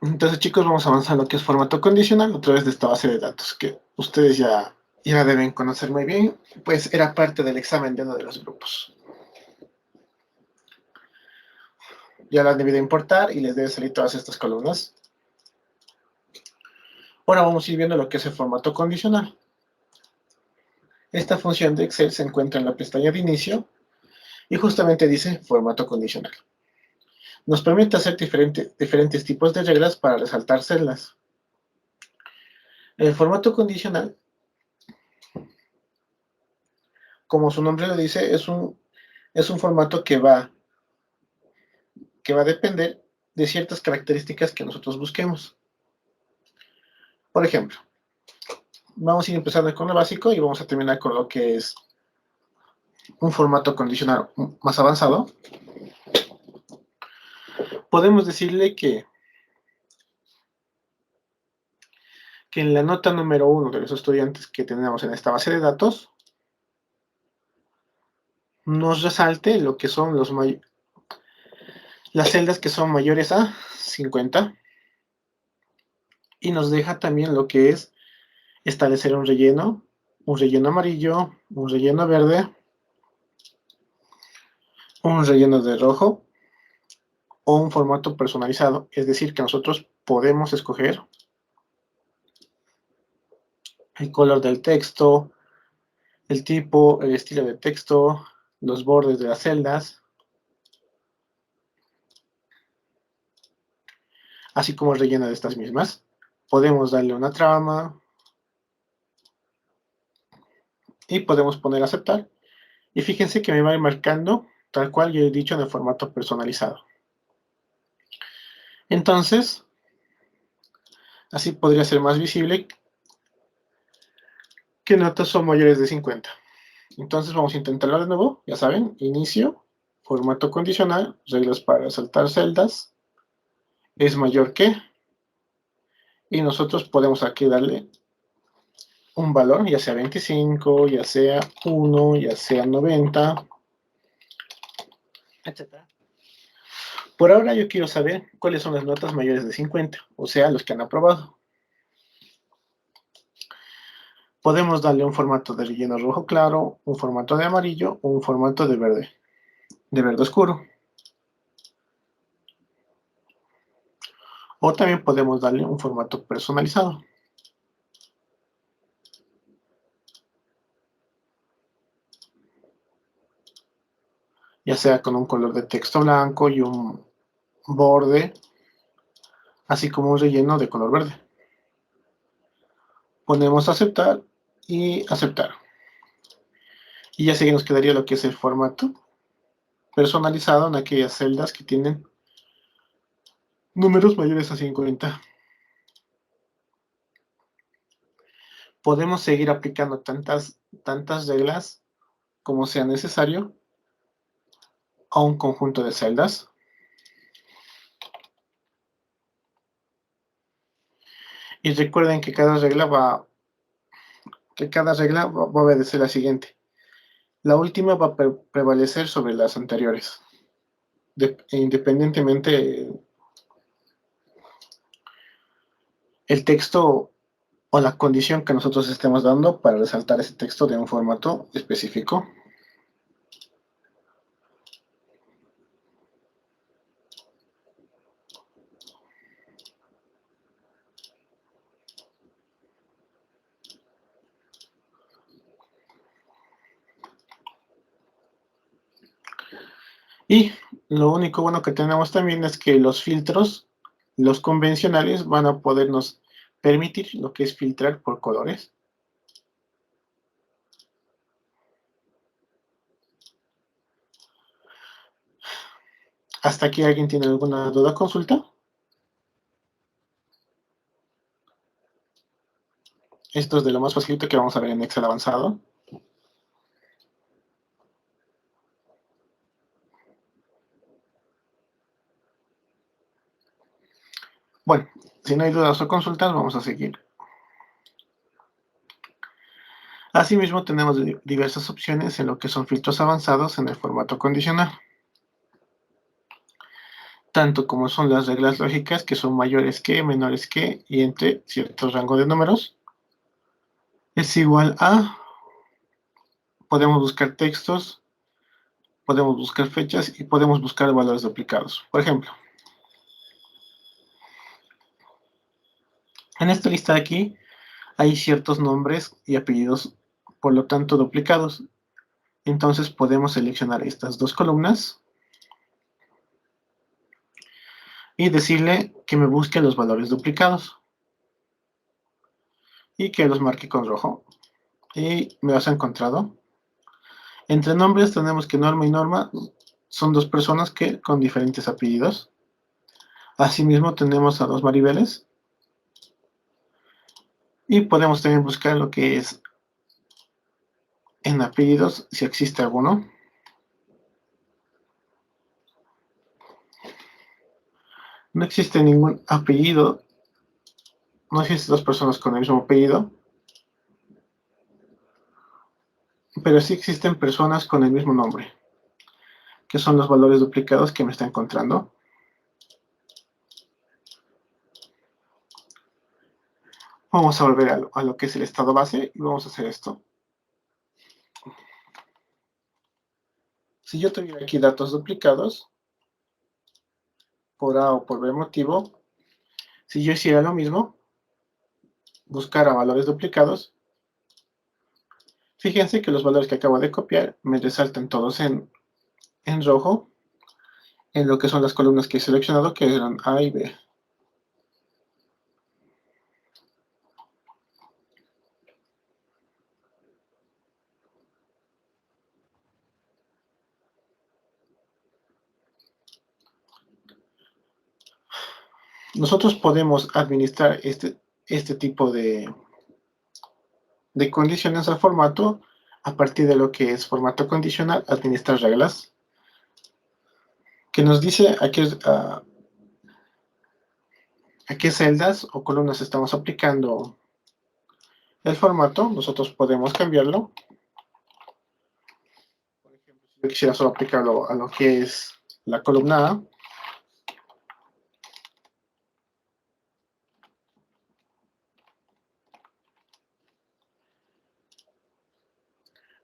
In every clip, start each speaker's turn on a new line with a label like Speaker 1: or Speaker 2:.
Speaker 1: Entonces, chicos, vamos a avanzar en lo que es formato condicional a través de esta base de datos que ustedes ya deben conocer muy bien, pues era parte del examen de uno de los grupos. Ya la han debido importar y les debe salir todas estas columnas. Ahora vamos a ir viendo lo que es el formato condicional. Esta función de Excel se encuentra en la pestaña de inicio y justamente dice formato condicional. Nos permite hacer diferentes tipos de reglas para resaltar celdas. El formato condicional, como su nombre lo dice, es un formato que va a depender de ciertas características que nosotros busquemos. Por ejemplo, vamos a ir empezando con lo básico y vamos a terminar con lo que es un formato condicional más avanzado. Podemos decirle que en la nota número 1 de los estudiantes que tenemos en esta base de datos nos resalte lo que son las celdas que son mayores a 50 y nos deja también lo que es establecer un relleno amarillo, un relleno verde, un relleno de rojo o un formato personalizado, es decir, que nosotros podemos escoger el color del texto, el tipo, el estilo de texto, los bordes de las celdas, así como el relleno de estas mismas. Podemos darle una trama y podemos poner aceptar. Y fíjense que me va a ir marcando tal cual yo he dicho en el formato personalizado. Entonces, así podría ser más visible que notas son mayores de 50. Entonces vamos a intentarlo de nuevo, ya saben, inicio, formato condicional, reglas para saltar celdas, es mayor que, y nosotros podemos aquí darle un valor, ya sea 25, ya sea 1, ya sea 90, etc. Por ahora yo quiero saber cuáles son las notas mayores de 50, o sea, los que han aprobado. Podemos darle un formato de relleno rojo claro, un formato de amarillo o un formato de verde oscuro. O también podemos darle un formato personalizado. Ya sea con un color de texto blanco y un borde, así como un relleno de color verde. Ponemos aceptar y aceptar. Y ya se nos quedaría lo que es el formato personalizado en aquellas celdas que tienen números mayores a 50. Podemos seguir aplicando tantas reglas como sea necesario a un conjunto de celdas. Y recuerden que cada regla va a obedecer la siguiente. La última va a prevalecer sobre las anteriores, independientemente el texto o la condición que nosotros estemos dando para resaltar ese texto de un formato específico. Y lo único bueno que tenemos también es que los filtros, los convencionales, van a podernos permitir lo que es filtrar por colores. ¿Hasta aquí alguien tiene alguna duda o consulta? Esto es de lo más facilito que vamos a ver en Excel avanzado. Bueno, si no hay dudas o consultas, vamos a seguir. Asimismo, tenemos diversas opciones en lo que son filtros avanzados en el formato condicional. tanto como son las reglas lógicas, que son mayores que, menores que, y entre cierto rango de números, es igual a, podemos buscar textos, podemos buscar fechas y podemos buscar valores duplicados. Por ejemplo, en esta lista de aquí hay ciertos nombres y apellidos, por lo tanto, duplicados. Entonces podemos seleccionar estas dos columnas y decirle que me busque los valores duplicados y que los marque con rojo. Y me los ha encontrado. Entre nombres tenemos que Norma y Norma son dos personas que con diferentes apellidos. Asimismo tenemos a dos Maribeles. Y podemos también buscar lo que es en apellidos, si existe alguno. No existe ningún apellido. No existen dos personas con el mismo apellido. Pero sí existen personas con el mismo nombre, que son los valores duplicados que me está encontrando. Vamos a volver a lo que es el estado base y vamos a hacer esto. Si yo tuviera aquí datos duplicados, por A o por B motivo, si yo hiciera lo mismo, buscar a valores duplicados, fíjense que los valores que acabo de copiar me resaltan todos en rojo, en lo que son las columnas que he seleccionado, que eran A y B. Nosotros podemos administrar este tipo de condiciones al formato a partir de lo que es formato condicional, administrar reglas, que nos dice a qué celdas o columnas estamos aplicando el formato. Nosotros podemos cambiarlo. Por ejemplo, si yo quisiera solo aplicarlo a lo que es la columna A,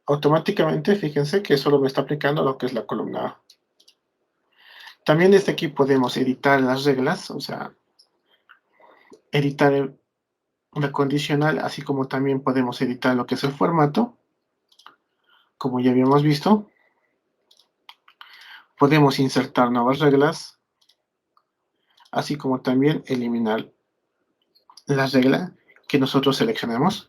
Speaker 1: automáticamente, fíjense que solo me está aplicando lo que es la columna A. También desde aquí podemos editar las reglas, o sea, editar una condicional, así como también podemos editar lo que es el formato, como ya habíamos visto. Podemos insertar nuevas reglas, así como también eliminar la regla que nosotros seleccionemos.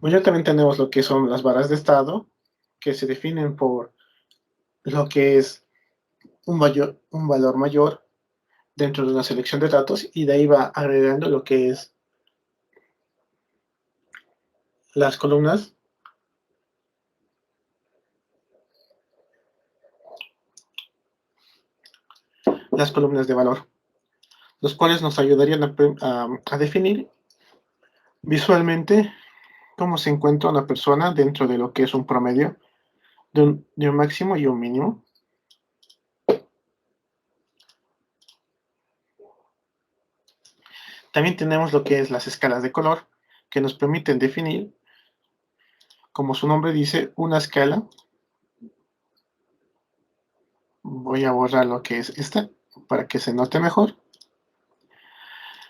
Speaker 1: Pues ya también tenemos lo que son las barras de estado, que se definen por lo que es un valor mayor dentro de una selección de datos, y de ahí va agregando lo que es las columnas de valor, los cuales nos ayudarían a definir visualmente cómo se encuentra una persona dentro de lo que es un promedio de un máximo y un mínimo. También tenemos lo que es las escalas de color, que nos permiten definir, como su nombre dice, una escala. Voy a borrar lo que es esta para que se note mejor.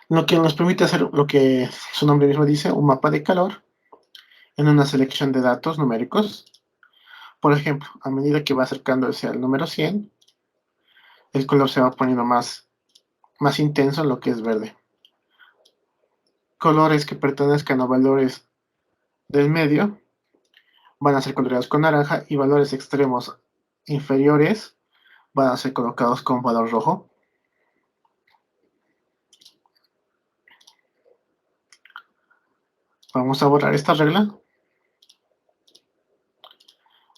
Speaker 1: Lo que nos permite hacer lo que su nombre mismo dice, un mapa de calor en una selección de datos numéricos. Por ejemplo, a medida que va acercándose al número 100, el color se va poniendo más intenso en lo que es verde. Colores que pertenezcan a valores del medio van a ser coloreados con naranja, y valores extremos inferiores van a ser colocados con valor rojo. Vamos a borrar esta regla.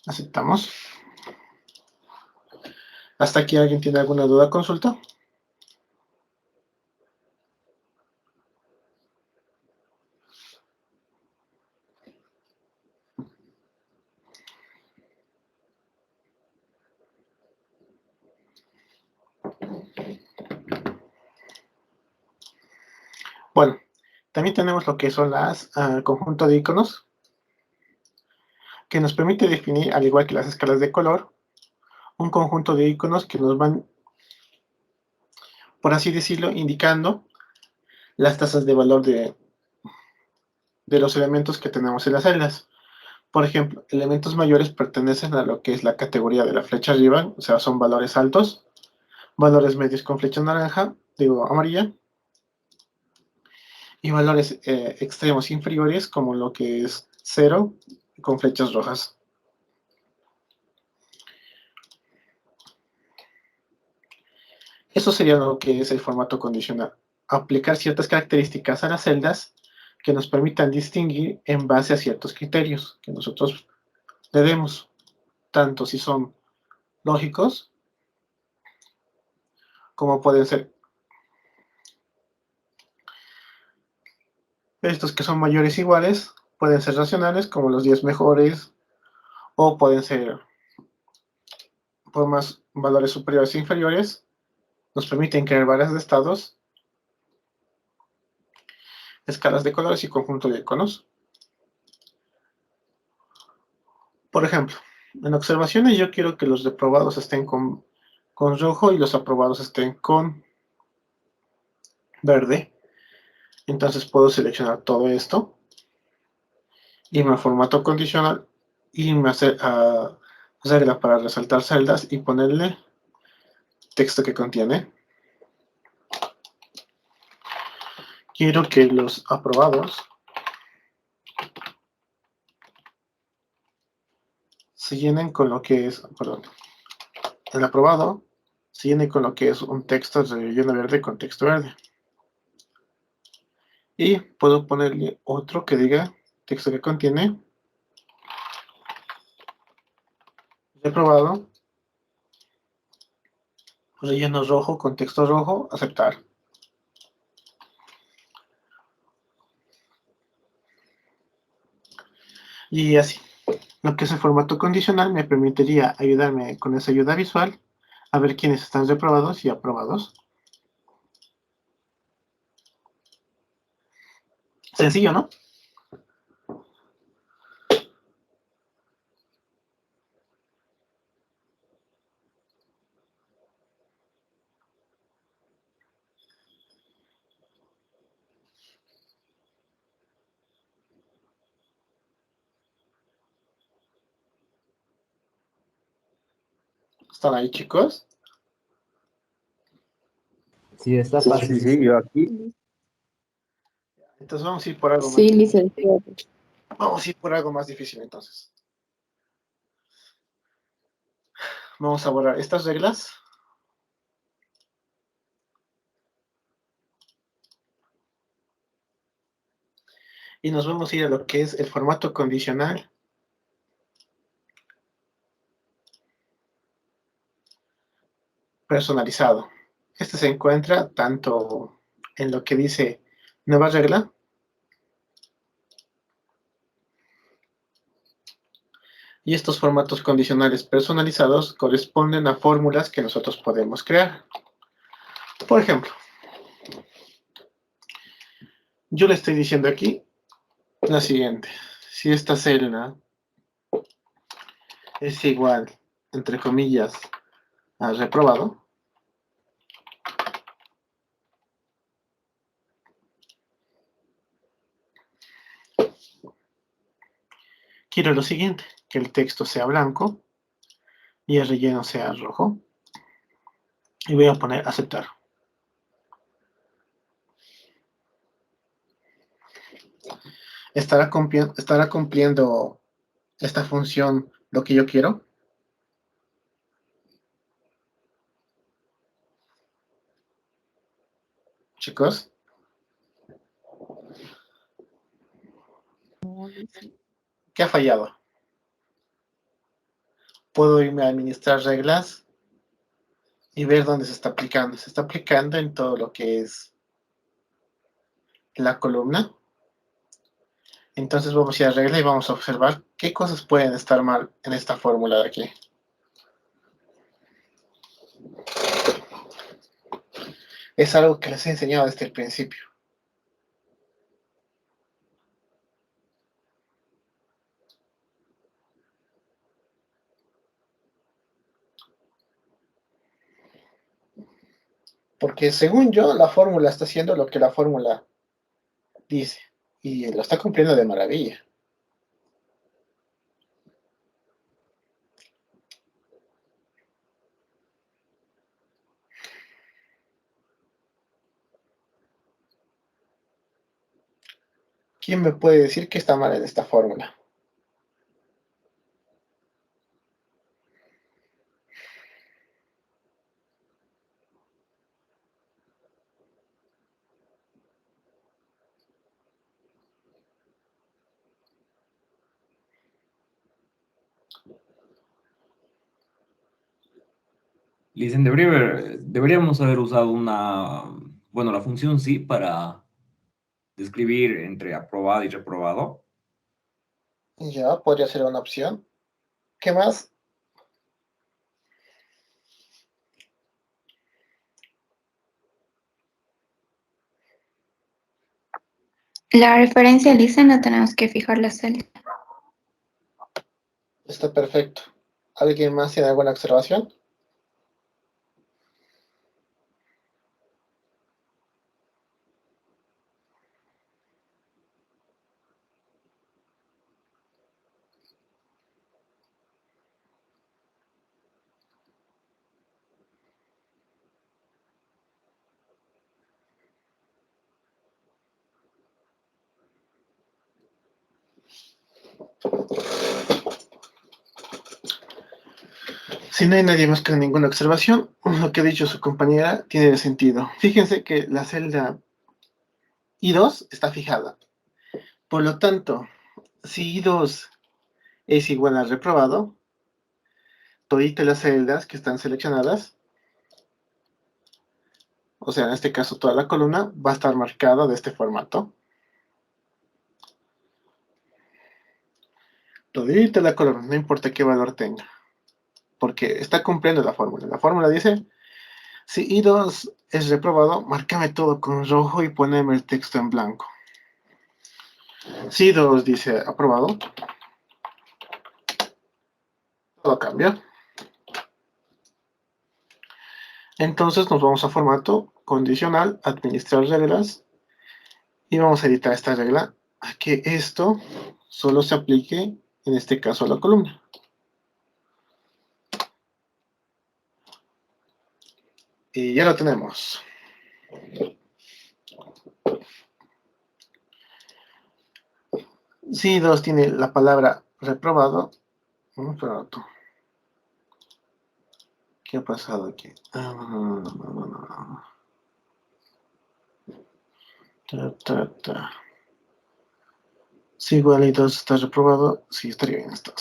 Speaker 1: Aceptamos. ¿Hasta aquí alguien tiene alguna duda? Consulta. Bueno, también tenemos lo que son las conjunto de iconos, que nos permite definir, al igual que las escalas de color, un conjunto de iconos que nos van, por así decirlo, indicando las tasas de valor de los elementos que tenemos en las celdas. Por ejemplo, elementos mayores pertenecen a lo que es la categoría de la flecha arriba, o sea, son valores altos, valores medios con flecha naranja, digo amarilla, y valores extremos inferiores como lo que es 0 con flechas rojas. Eso sería lo que es el formato condicional. Aplicar ciertas características a las celdas que nos permitan distinguir en base a ciertos criterios que nosotros le demos, tanto si son lógicos como pueden ser estos que son mayores o iguales, pueden ser racionales como los 10 mejores, o pueden ser por más valores superiores e inferiores, nos permiten crear barras de estados, escalas de colores y conjunto de iconos. Por ejemplo, en observaciones yo quiero que los reprobados estén con rojo y los aprobados estén con verde. Entonces puedo seleccionar todo esto, irme a formato condicional, irme a hacer regla para resaltar celdas y ponerle texto que contiene. Quiero que los aprobados se llenen con lo que es, perdón, el aprobado se llene con lo que es un texto de relleno verde con texto verde. Y puedo ponerle otro que diga texto que contiene reprobado, relleno rojo con texto rojo, aceptar. Y así. Lo que es el formato condicional me permitiría ayudarme con esa ayuda visual a ver quiénes están reprobados y aprobados. Sencillo, ¿no? ¿Están ahí, chicos?
Speaker 2: Sí, está
Speaker 3: Sí,
Speaker 2: fácil.
Speaker 3: sí, yo aquí.
Speaker 1: Entonces vamos a ir por algo más
Speaker 4: Sí,
Speaker 1: difícil.
Speaker 4: licenciado.
Speaker 1: Vamos a ir por algo más difícil entonces. Vamos a borrar estas reglas. Y nos vamos a ir a lo que es el formato condicional personalizado. Este se encuentra tanto en lo que dice nueva regla, y estos formatos condicionales personalizados corresponden a fórmulas que nosotros podemos crear. Por ejemplo, yo le estoy diciendo aquí la siguiente. Si esta celda es igual, entre comillas, a reprobado, quiero lo siguiente, que el texto sea blanco y el relleno sea rojo. Y voy a poner aceptar. ¿Estará cumpliendo esta función lo que yo quiero? Chicos, ¿qué ha fallado? Puedo irme a administrar reglas y ver dónde se está aplicando. Se está aplicando en todo lo que es la columna. Entonces vamos a ir a regla y vamos a observar qué cosas pueden estar mal en esta fórmula de aquí. Es algo que les he enseñado desde el principio. Porque según yo, la fórmula está haciendo lo que la fórmula dice. Y lo está cumpliendo de maravilla. ¿Quién me puede decir que está mal en esta fórmula?
Speaker 2: Dicen, deberíamos haber usado bueno, la función sí para describir entre aprobado y reprobado.
Speaker 1: Ya, podría ser una opción. ¿Qué más?
Speaker 3: La referencia lisa no tenemos que fijar la celda.
Speaker 1: Está perfecto. ¿Alguien más tiene alguna observación? Si no hay nadie más con ninguna observación, lo que ha dicho su compañera tiene sentido. Fíjense que la celda I2 está fijada. Por lo tanto, si I2 es igual a reprobado, toditas las celdas que están seleccionadas, o sea, en este caso toda la columna, va a estar marcada de este formato. Todita la columna, no importa qué valor tenga, porque está cumpliendo la fórmula. La fórmula dice, si I2 es reprobado, márcame todo con rojo y poneme el texto en blanco. Si I2 dice aprobado, todo cambia. Entonces nos vamos a formato, condicional, administrar reglas, y vamos a editar esta regla a que esto solo se aplique, en este caso, a la columna. Y ya lo tenemos. Si 2 tiene la palabra reprobado, pronto. ¿Qué ha pasado aquí? Si igual y 2 está reprobado, sí estaría bien esto.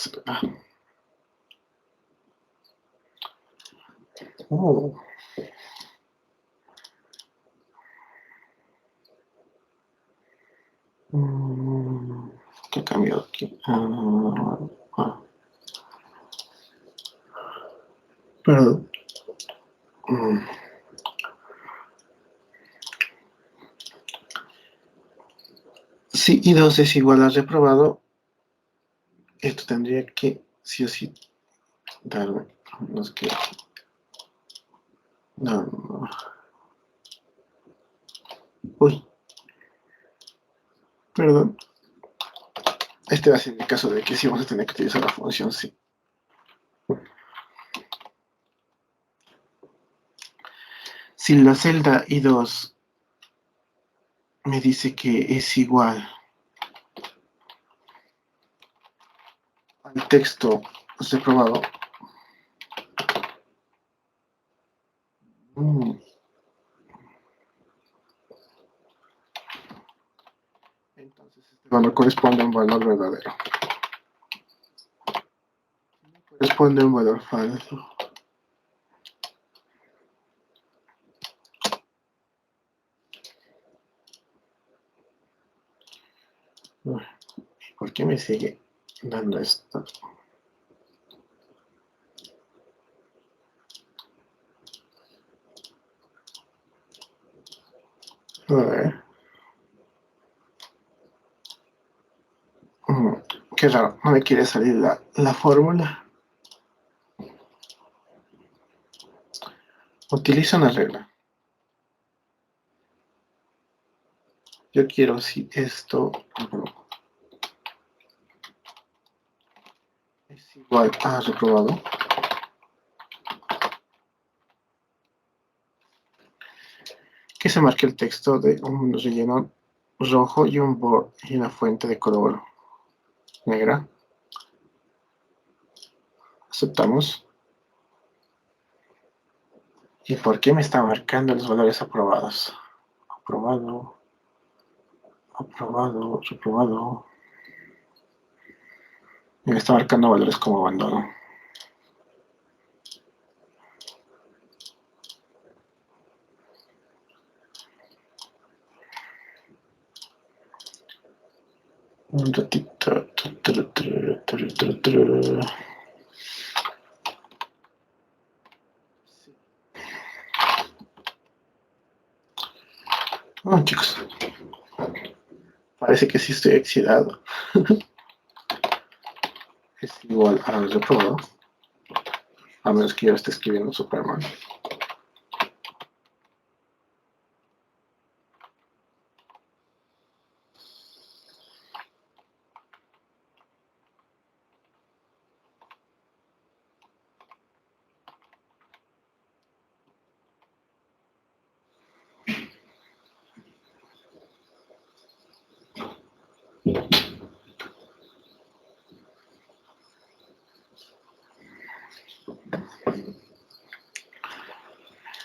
Speaker 1: Uh. ¿Qué cambió aquí? Perdón. Si I2 es igual a reprobado, esto tendría que sí o sí darme. No es que. No. Uy, perdón. Este va a ser el caso de que sí vamos a tener que utilizar la función sí. Si la celda I2 me dice que es igual al texto reprobado, entonces este valor corresponde a un valor verdadero. Corresponde a un valor falso. ¿Por qué me sigue dando esto? A ver. Qué raro, no me quiere salir la fórmula. Utiliza una regla. Yo quiero si esto es igual a reprobado. Que se marque el texto de un relleno rojo y un board y una fuente de color negra. Aceptamos. ¿Y por qué me está marcando los valores aprobados? Aprobado, aprobado, reprobado. Y me está marcando valores como abandono. Un ratito. Oh, chicos. Parece que sí estoy excitado. Es igual a reprobado. A menos que yo esté escribiendo Superman.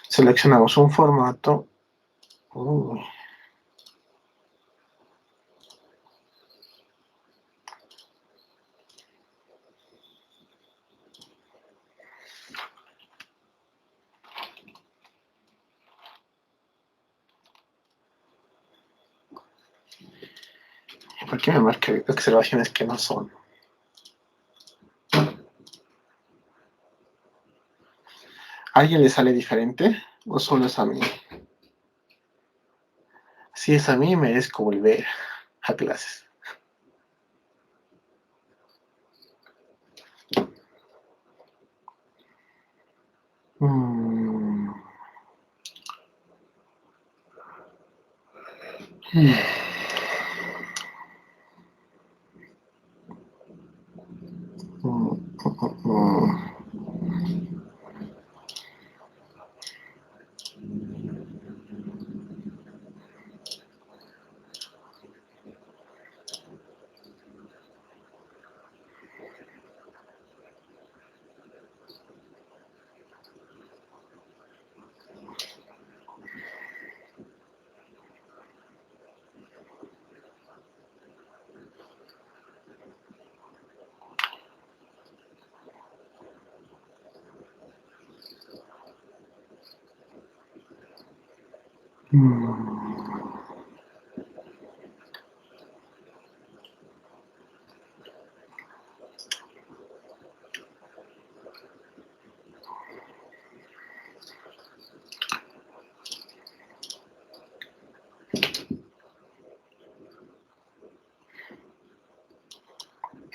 Speaker 1: Seleccionamos un formato. ¿Por qué me marca observaciones que no son? ¿A alguien le sale diferente o solo es a mí? Si es a mí, merezco volver a clases. Mm.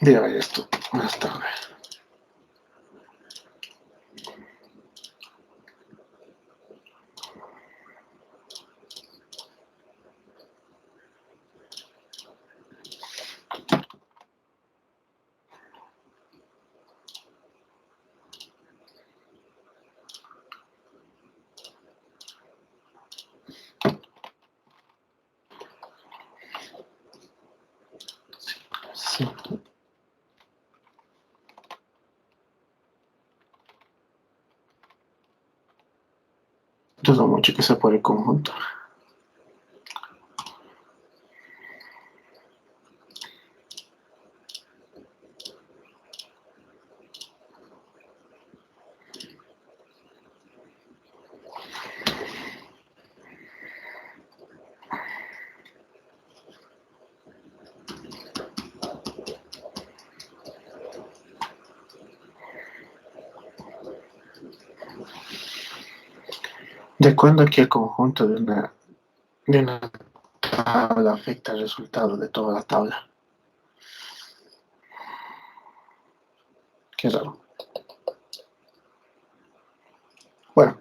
Speaker 1: Dígame esto más tarde. Sí. Dudo mucho que sea por el conjunto. ¿De cuándo que el conjunto de una tabla afecta el resultado de toda la tabla? Qué raro. Bueno,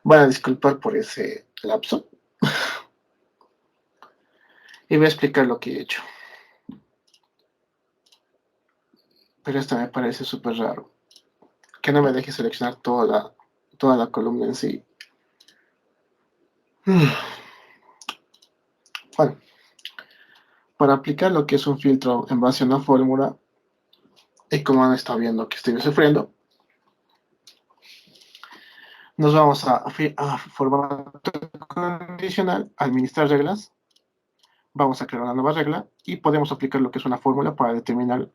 Speaker 1: van a disculpar por ese lapso. Y voy a explicar lo que he hecho. Pero esta me parece súper raro. Que no me deje seleccionar toda la columna en sí. Bueno, para aplicar lo que es un filtro en base a una fórmula, y como han estado viendo que estoy sufriendo, nos vamos a formato condicional, administrar reglas, vamos a crear una nueva regla y podemos aplicar lo que es una fórmula para determinar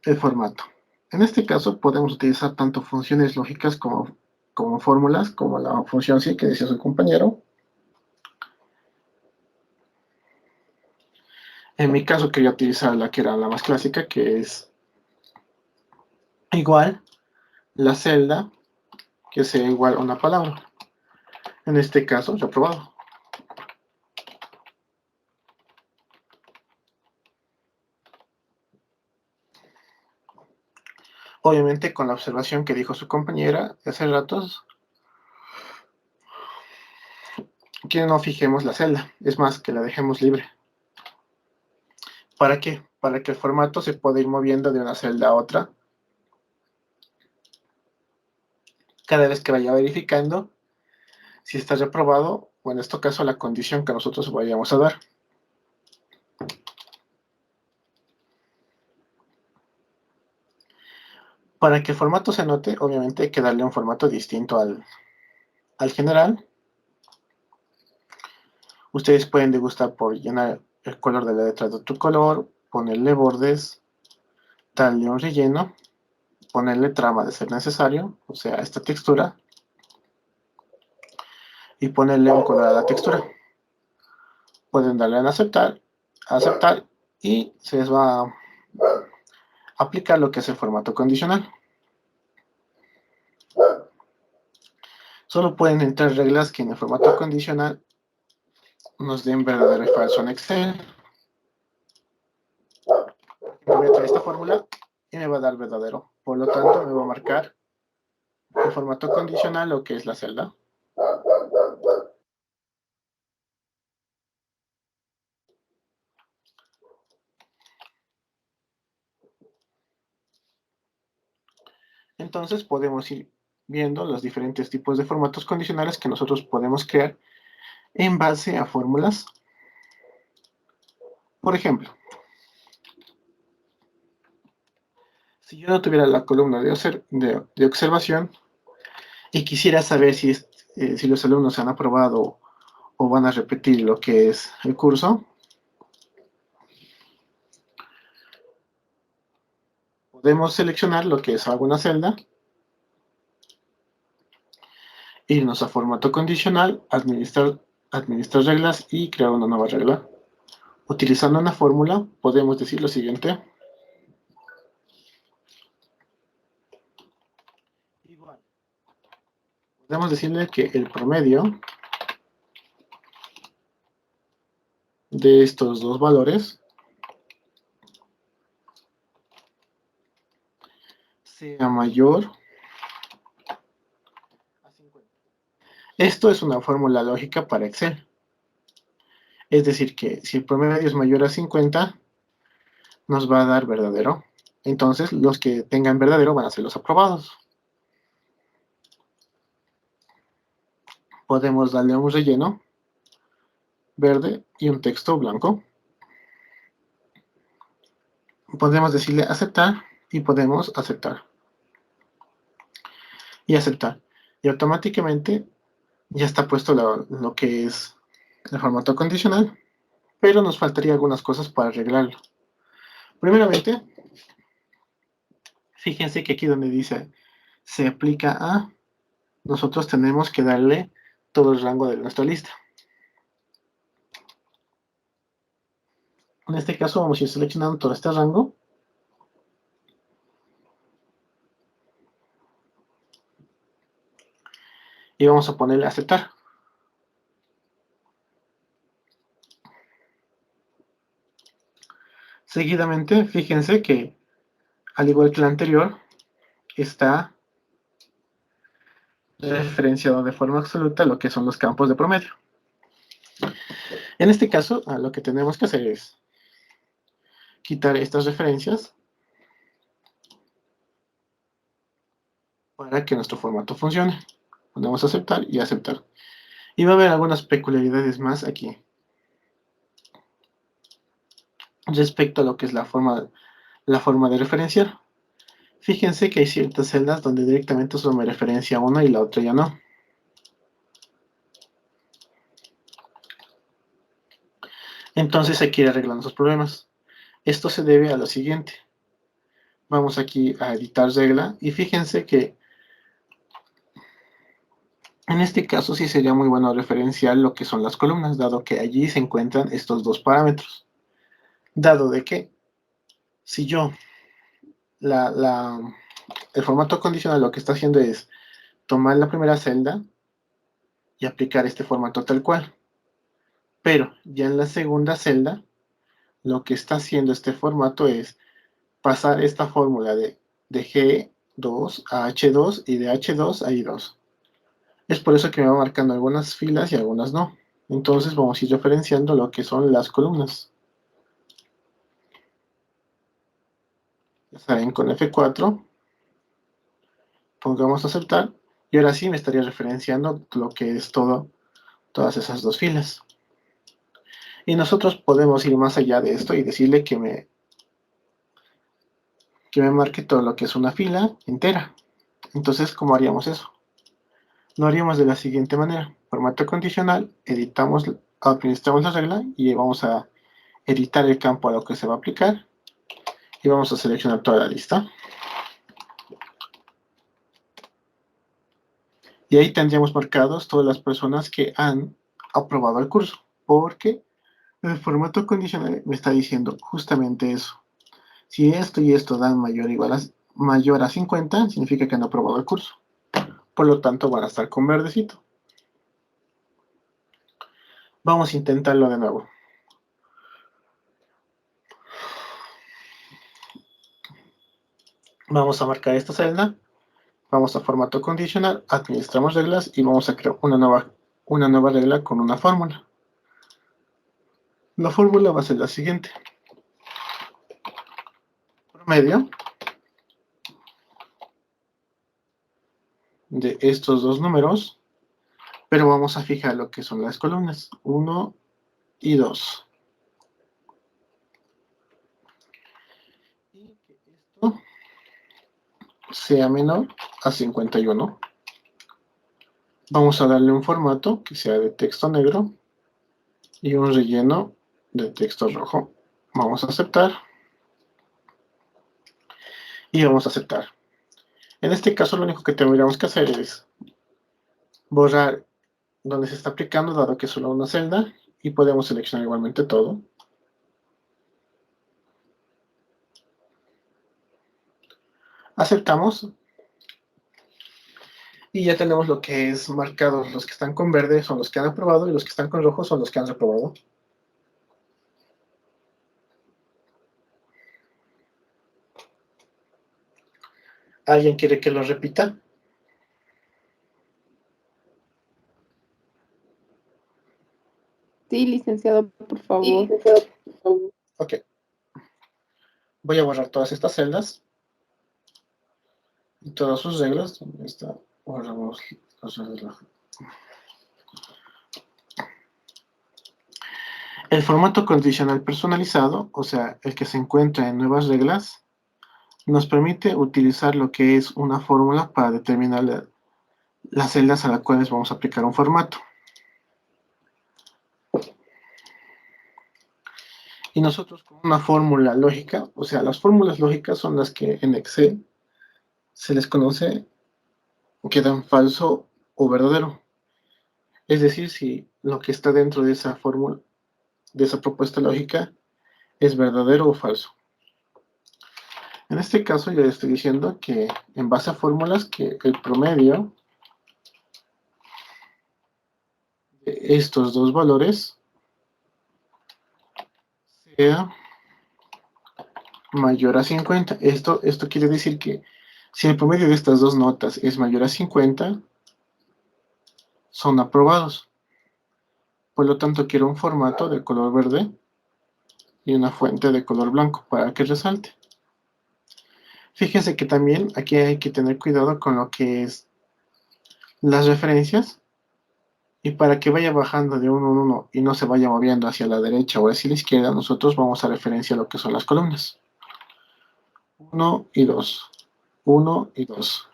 Speaker 1: el formato. En este caso podemos utilizar tanto funciones lógicas como fórmulas, como la función sí que decía su compañero. En mi caso quería utilizar la que era la más clásica, que es igual la celda, que sea igual a una palabra. En este caso, reprobado. Obviamente con la observación que dijo su compañera hace ratos, que no fijemos la celda, es más, que la dejemos libre. ¿Para qué? Para que el formato se pueda ir moviendo de una celda a otra cada vez que vaya verificando si está reprobado o en este caso la condición que nosotros vayamos a dar. Para que el formato se note, obviamente hay que darle un formato distinto al general. Ustedes pueden degustar por llenar el color de la letra de otro color, ponerle bordes, darle un relleno, ponerle trama de ser necesario, o sea, esta textura, y ponerle un color a la textura. Pueden darle en aceptar, y se les va a aplicar lo que es el formato condicional. Solo pueden entrar reglas que en el formato condicional nos den verdadero y falso en Excel. Voy a traer esta fórmula y me va a dar verdadero. Por lo tanto, me va a marcar en formato condicional lo que es la celda. Entonces podemos ir viendo los diferentes tipos de formatos condicionales que nosotros podemos crear en base a fórmulas. Por ejemplo, si yo no tuviera la columna de observación y quisiera saber si los alumnos han aprobado o van a repetir lo que es el curso, podemos seleccionar lo que es alguna celda, irnos a formato condicional, administrar reglas y crear una nueva regla. Utilizando una fórmula, podemos decir lo siguiente. Igual. Podemos decirle que el promedio de estos dos valores sea mayor a 50. Esto es una fórmula lógica para Excel. Es decir, que si el promedio es mayor a 50, nos va a dar verdadero. Entonces, los que tengan verdadero van a ser los aprobados. Podemos darle un relleno verde y un texto blanco. Podemos decirle aceptar y podemos aceptar. Y aceptar. Y automáticamente ya está puesto lo que es el formato condicional, pero nos faltaría algunas cosas para arreglarlo. Primeramente, fíjense que aquí donde dice se aplica a, nosotros tenemos que darle todo el rango de nuestra lista. En este caso vamos a ir seleccionando todo este rango. Y vamos a ponerle aceptar. Seguidamente, fíjense que, al igual que la anterior, está referenciado de forma absoluta lo que son los campos de promedio. En este caso, lo que tenemos que hacer es quitar estas referencias para que nuestro formato funcione. Ponemos aceptar y aceptar. Y va a haber algunas peculiaridades más aquí respecto a lo que es la forma de referenciar. Fíjense que hay ciertas celdas donde directamente solo me referencia una y la otra ya no. Entonces hay que ir arreglando esos problemas. Esto se debe a lo siguiente. Vamos aquí a editar regla y fíjense que en este caso sí sería muy bueno referenciar lo que son las columnas, dado que allí se encuentran estos dos parámetros. Dado de que si yo el formato condicional lo que está haciendo es tomar la primera celda y aplicar este formato tal cual. Pero ya en la segunda celda, lo que está haciendo este formato es pasar esta fórmula de G2 a H2 y de H2 a I2. Es por eso que me va marcando algunas filas y algunas no. Entonces vamos a ir referenciando lo que son las columnas. Ya saben, con F4, pongamos aceptar, y ahora sí me estaría referenciando lo que es todas esas dos filas. Y nosotros podemos ir más allá de esto y decirle que me marque todo lo que es una fila entera. Entonces, ¿cómo haríamos eso? Lo haríamos de la siguiente manera. Formato condicional, administramos la regla y vamos a editar el campo a lo que se va a aplicar. Y vamos a seleccionar toda la lista. Y ahí tendríamos marcados todas las personas que han aprobado el curso. Porque el formato condicional me está diciendo justamente eso. Si esto y esto dan mayor a 50, significa que han aprobado el curso. Por lo tanto, van a estar con verdecito. Vamos a intentarlo de nuevo. Vamos a marcar esta celda. Vamos a formato condicional, administramos reglas y vamos a crear una nueva regla con una fórmula. La fórmula va a ser la siguiente. Promedio de estos dos números, pero vamos a fijar lo que son las columnas, 1 y 2. Y que esto sea menor a 51. Vamos a darle un formato que sea de texto negro y un relleno de texto rojo. Vamos a aceptar. Y vamos a aceptar. En este caso lo único que tendríamos que hacer es borrar donde se está aplicando, dado que es solo una celda, y podemos seleccionar igualmente todo. Aceptamos. Y ya tenemos lo que es marcados. Los que están con verde son los que han aprobado y los que están con rojo son los que han reprobado. ¿Alguien quiere que lo repita?
Speaker 4: Sí, licenciado, por favor.
Speaker 1: Ok. Voy a borrar todas estas celdas y todas sus reglas. ¿Dónde está? Borramos las reglas. El formato condicional personalizado, o sea, el que se encuentra en nuevas reglas, nos permite utilizar lo que es una fórmula para determinar las celdas a las cuales vamos a aplicar un formato. Y nosotros con una fórmula lógica, o sea, las fórmulas lógicas son las que en Excel se les conoce que dan falso o verdadero. Es decir, si lo que está dentro de esa fórmula, de esa propuesta lógica, es verdadero o falso. En este caso yo estoy diciendo que en base a fórmulas que el promedio de estos dos valores sea mayor a 50. Esto quiere decir que si el promedio de estas dos notas es mayor a 50, son aprobados. Por lo tanto, quiero un formato de color verde y una fuente de color blanco para que resalte. Fíjense que también aquí hay que tener cuidado con lo que es las referencias, y para que vaya bajando de uno en uno y no se vaya moviendo hacia la derecha o hacia la izquierda, nosotros vamos a referenciar lo que son las columnas. 1 y 2. 1 y 2.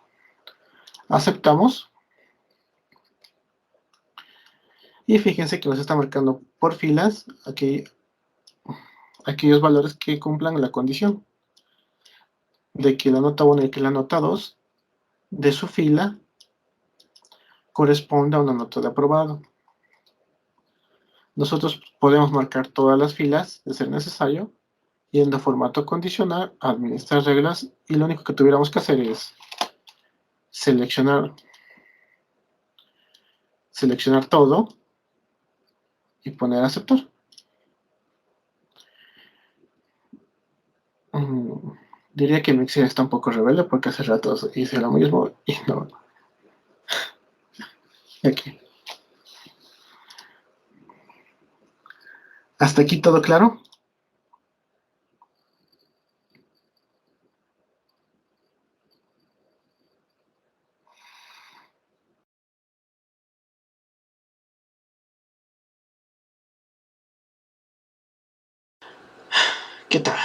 Speaker 1: Aceptamos. Y fíjense que nos está marcando por filas aquí, aquellos valores que cumplan la condición de que la nota 1 y que la nota 2 de su fila corresponde a una nota de aprobado. Nosotros podemos marcar todas las filas de ser necesario, yendo a formato condicional, administrar reglas, y lo único que tuviéramos que hacer es seleccionar todo y poner aceptar. Diría que mi Excel está un poco rebelde porque hace rato hice lo mismo y no. Aquí. ¿Hasta aquí todo claro? ¿Qué tal?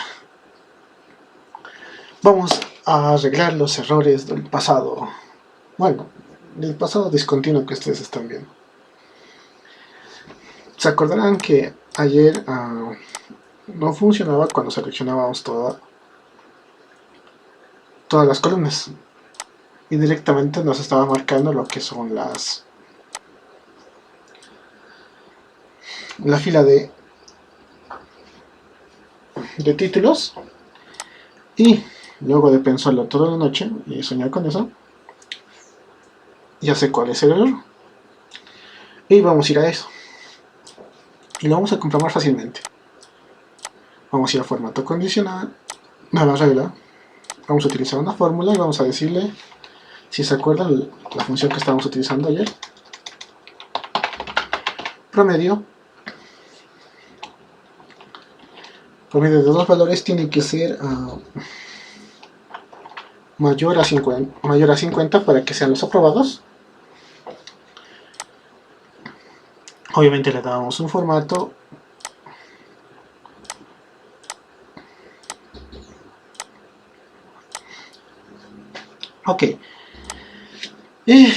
Speaker 1: Vamos a arreglar los errores del pasado. Bueno, del pasado discontinuo que ustedes están viendo. Se acordarán que ayer no funcionaba cuando seleccionábamos todas las columnas. Y directamente nos estaba marcando lo que son la fila de títulos, y luego de pensarlo toda la noche y soñar con eso, ya sé cuál es el error y vamos a ir a eso y lo vamos a comprobar fácilmente. Vamos a ir a formato condicional, nueva regla, vamos a utilizar una fórmula y vamos a decirle, si se acuerdan, la función que estábamos utilizando ayer, promedio de dos valores tiene que ser mayor a 50 para que sean los aprobados. Obviamente le damos un formato ok, y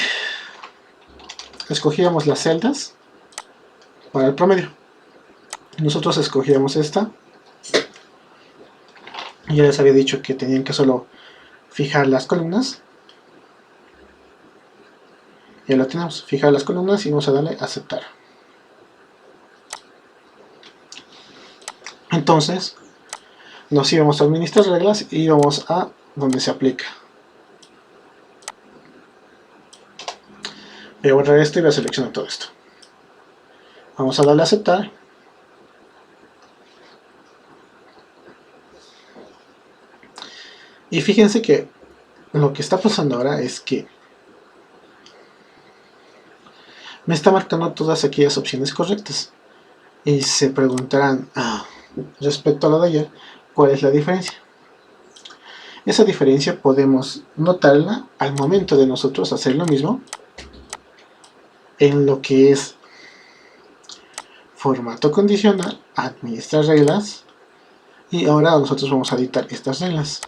Speaker 1: escogíamos las celdas para el promedio. Nosotros escogíamos esta. Ya les había dicho que tenían que solo fijar las columnas. Ya lo tenemos, fijar las columnas y vamos a darle a aceptar. Entonces nos íbamos a administrar reglas y íbamos a donde se aplica. Voy a borrar esto y voy a seleccionar todo esto. Vamos a darle a aceptar. Y fíjense que lo que está pasando ahora es que me está marcando todas aquellas opciones correctas. Y se preguntarán, respecto a lo de ayer, ¿cuál es la diferencia? Esa diferencia podemos notarla al momento de nosotros hacer lo mismo en lo que es formato condicional, administrar reglas, y ahora nosotros vamos a editar estas reglas.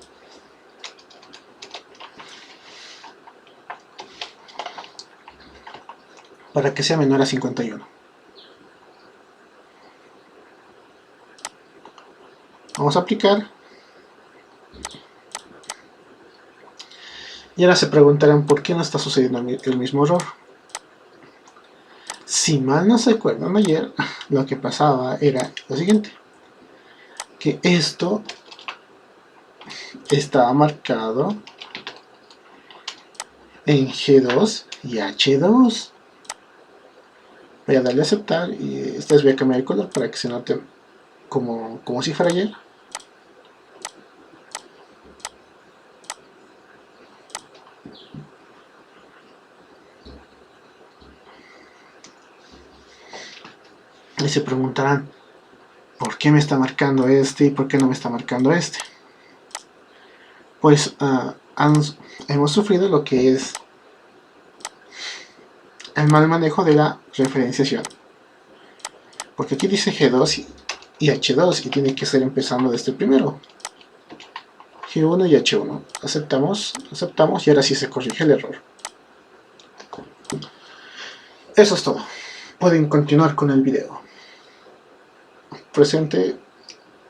Speaker 1: Para que sea menor a 51. Vamos a aplicar. Y ahora se preguntarán por qué no está sucediendo el mismo error. Si mal no se acuerdan ayer, lo que pasaba era lo siguiente. Que esto estaba marcado en G2 y H2. Voy a darle a aceptar y esta vez voy a cambiar el color para que se note como si fuera ayer. Y se preguntarán, ¿por qué me está marcando este y por qué no me está marcando este? Pues hemos sufrido lo que es el mal manejo de la referenciación. Porque aquí dice G2 y H2 y tiene que ser empezando desde el primero. G1 y H1. Aceptamos y ahora sí se corrige el error. Eso es todo. Pueden continuar con el video. Presente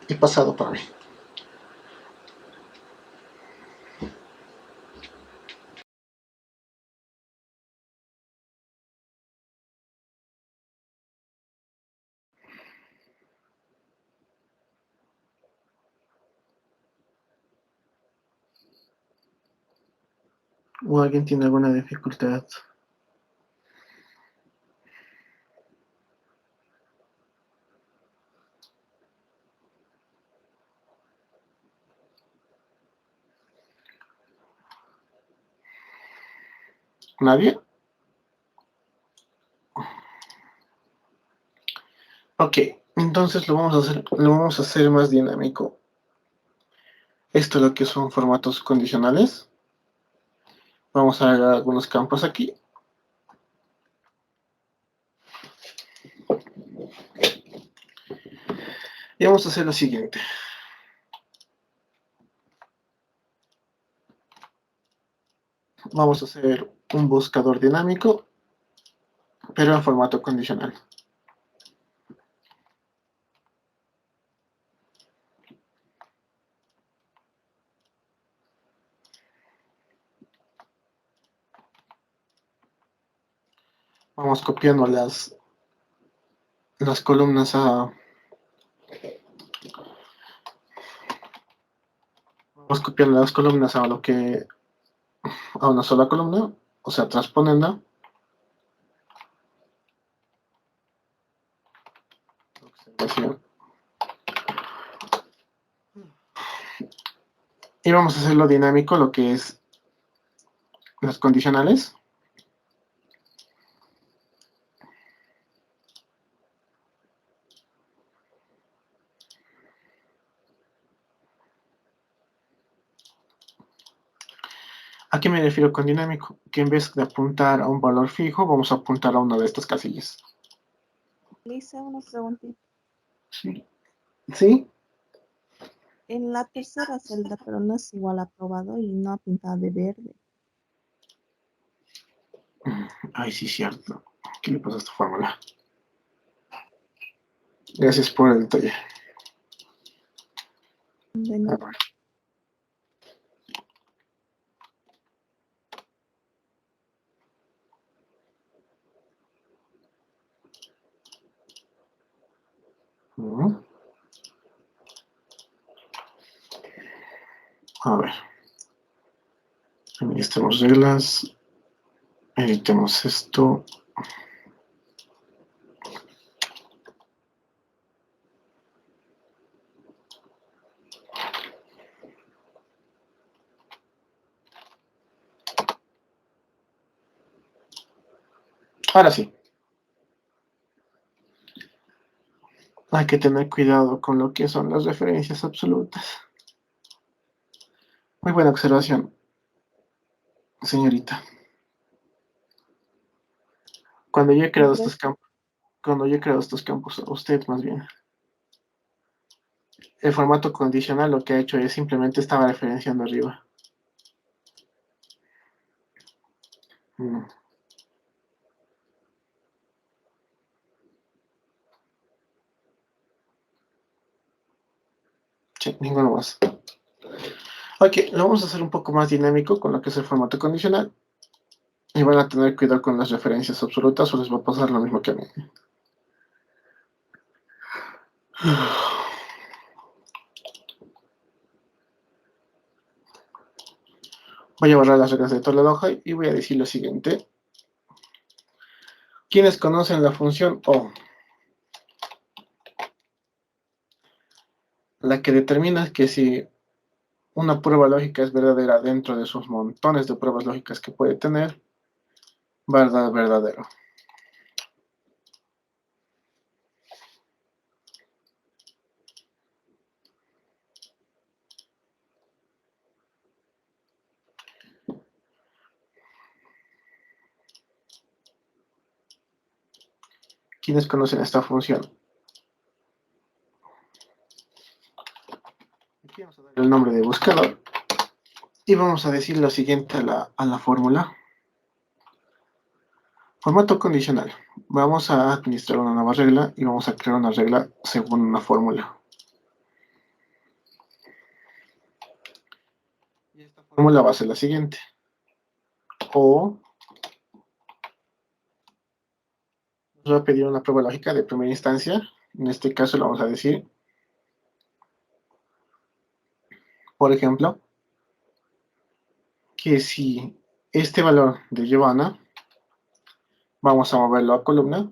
Speaker 1: y pasado para mí. ¿O alguien tiene alguna dificultad? ¿Nadie? Ok, entonces lo vamos a hacer más dinámico. Esto lo que son formatos condicionales. Vamos a agregar algunos campos aquí. Y vamos a hacer lo siguiente. Vamos a hacer un buscador dinámico, pero en formato condicional. Vamos copiando las columnas a una sola columna, o sea, transponiendo. Observación. Y vamos a hacerlo dinámico, lo que es las condicionales. ¿A qué me refiero con dinámico? Que en vez de apuntar a un valor fijo, vamos a apuntar a una de estas casillas.
Speaker 5: Le hice una preguntita.
Speaker 1: Sí. ¿Sí?
Speaker 5: En la tercera celda, pero no es igual aprobado y no ha pintado de verde.
Speaker 1: Ay, sí, cierto. ¿Qué le pasa a esta fórmula? Gracias por el detalle.
Speaker 5: De nada.
Speaker 1: A ver. Administremos reglas. Editemos esto. Ahora sí. Hay que tener cuidado con lo que son las referencias absolutas. Muy buena observación, señorita. Cuando yo he creado estos campos, usted más bien, el formato condicional lo que ha hecho es simplemente estaba referenciando arriba. Sí, ninguno más. Ok, lo vamos a hacer un poco más dinámico con lo que es el formato condicional. Y van a tener cuidado con las referencias absolutas o les va a pasar lo mismo que a mí. Voy a borrar las reglas de toda la hoja y voy a decir lo siguiente. ¿Quiénes conocen la función O? La que determina que si una prueba lógica es verdadera dentro de sus montones de pruebas lógicas que puede tener, verdadero. ¿Quiénes conocen esta función? Aquí vamos a dar el nombre de buscador y vamos a decir lo siguiente a la fórmula. Formato condicional. Vamos a administrar una nueva regla y vamos a crear una regla según una fórmula. Y esta fórmula va a ser la siguiente. O nos va a pedir una prueba lógica de primera instancia. En este caso le vamos a decir, por ejemplo, que si este valor de Giovanna, vamos a moverlo a columna,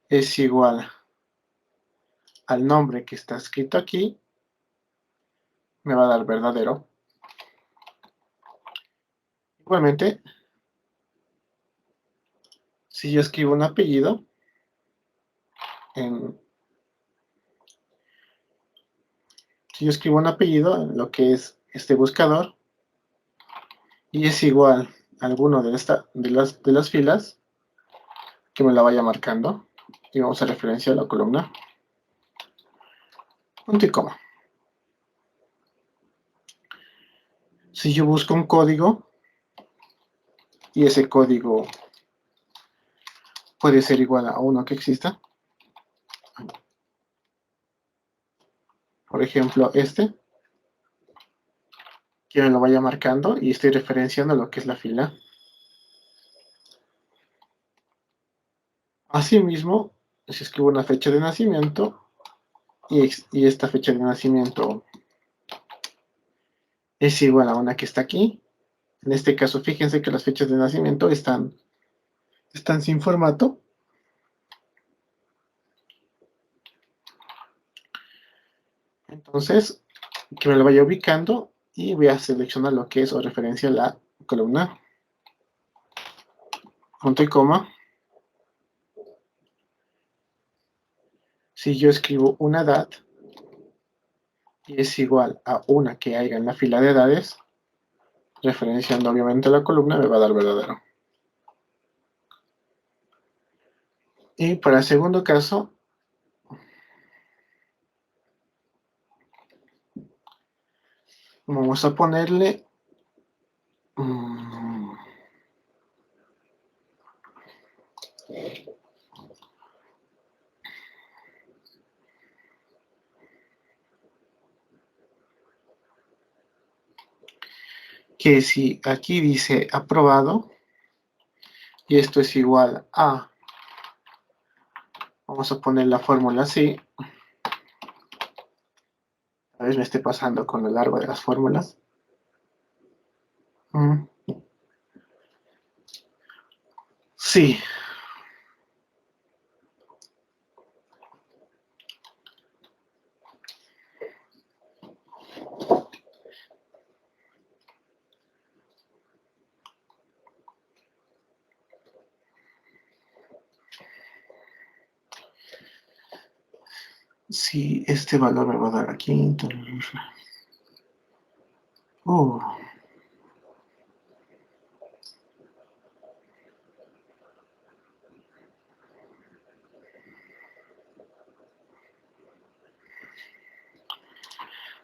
Speaker 1: es igual al nombre que está escrito aquí, me va a dar verdadero. Igualmente, si yo escribo un apellido en lo que es este buscador y es igual a alguno de las filas, que me la vaya marcando y vamos a referenciar la columna, punto y coma. Si yo busco un código y ese código puede ser igual a uno que exista, por ejemplo este, que me lo vaya marcando y estoy referenciando lo que es la fila. Asimismo, si escribo una fecha de nacimiento y esta fecha de nacimiento es igual a una que está aquí, en este caso fíjense que las fechas de nacimiento están sin formato. Entonces, que me lo vaya ubicando y voy a seleccionar lo que es o referencia la columna, punto y coma. Si yo escribo una edad y es igual a una que haya en la fila de edades, referenciando obviamente la columna, me va a dar verdadero. Y para el segundo caso, vamos a ponerle que si aquí dice aprobado y esto es igual a, vamos a poner la fórmula así, a ver, me esté pasando con lo largo de las fórmulas. Sí. Sí, este valor me va a dar aquí.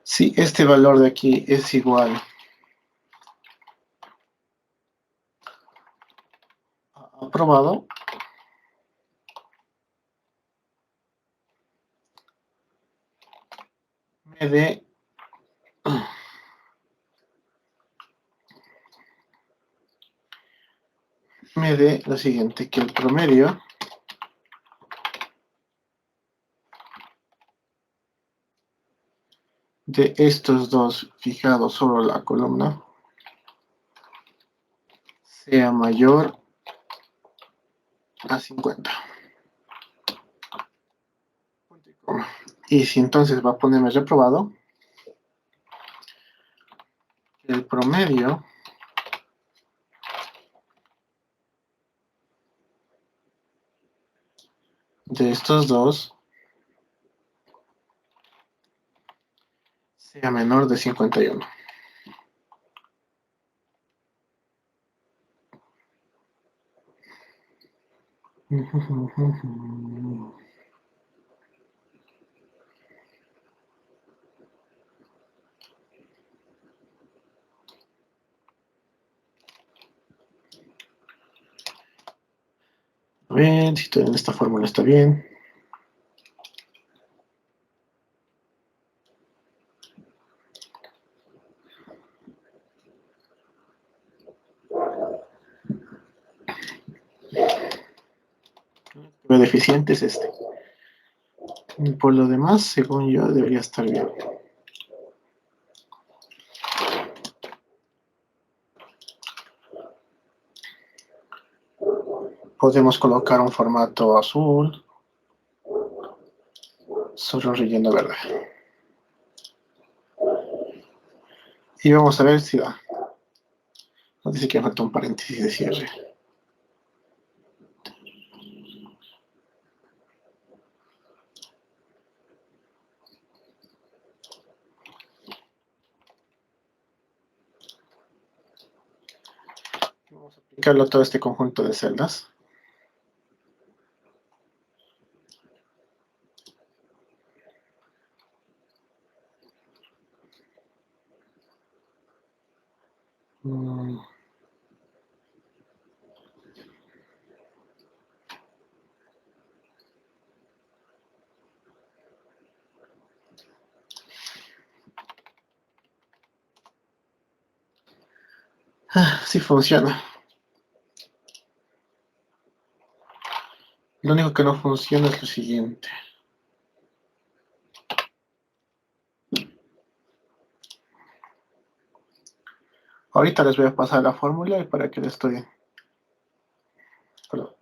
Speaker 1: Si este valor de aquí es igual a aprobado, me dé lo siguiente, que el promedio de estos dos fijados sobre la columna sea mayor a 50. Y si entonces va a ponerme reprobado, el promedio de estos dos sea menor de 51. A ver si todo en esta fórmula está bien. Lo deficiente es este. Por lo demás, según yo, debería estar bien. Podemos colocar un formato azul, solo relleno verde. Y vamos a ver si da. Nos dice que falta un paréntesis de cierre. Vamos a aplicarlo a todo este conjunto de celdas. Sí funciona. Lo único que no funciona es lo siguiente. Ahorita les voy a pasar la fórmula y para que la estudien. Pero,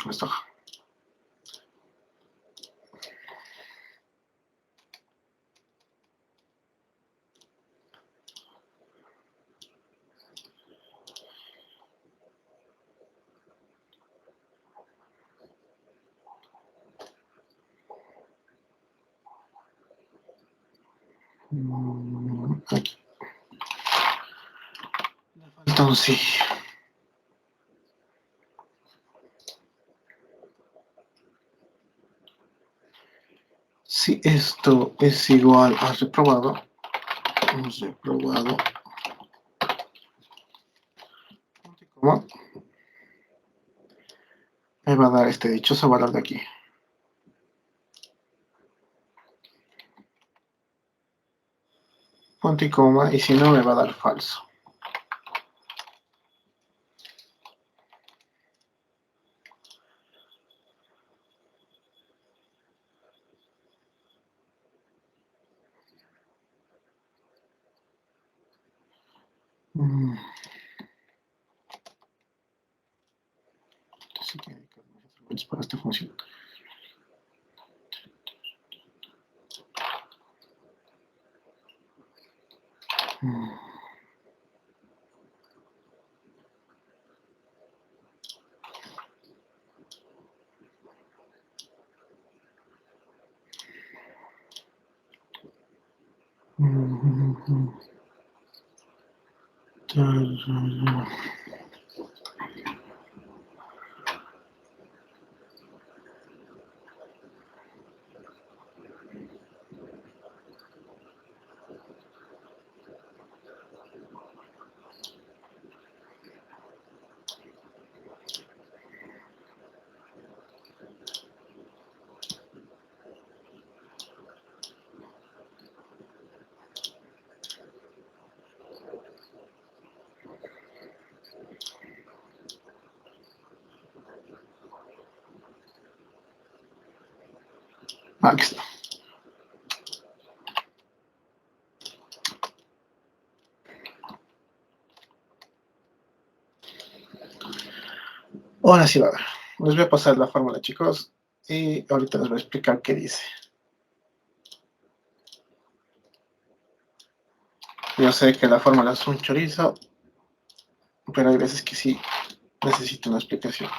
Speaker 1: esto. Aquí. Falta un sí. Si esto es igual a reprobado, ¿cómo? Me va a dar este dichoso valor de aquí. Punto y coma, y si no me va a dar falso. Entonces, tiene que haber más argumentos para esta función. Aquí está. Ahora sí va a ver. Les voy a pasar la fórmula, chicos, y ahorita les voy a explicar qué dice. Yo sé que la fórmula es un chorizo, pero hay veces que sí necesito una explicación.